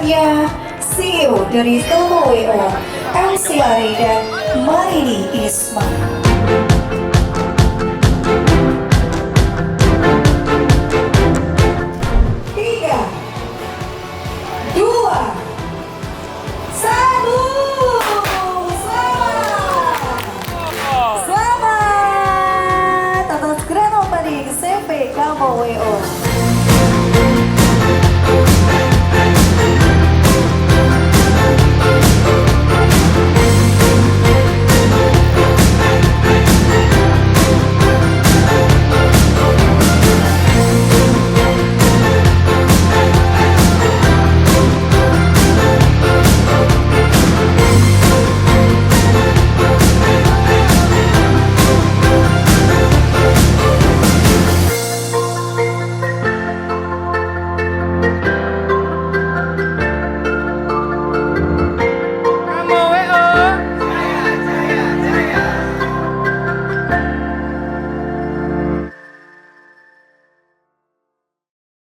selanjutnya CEO dari Solo WO, MC Ari dan Marini Isma. Tiga, dua, satu. Selamat atas grand opening CV Kamu WO.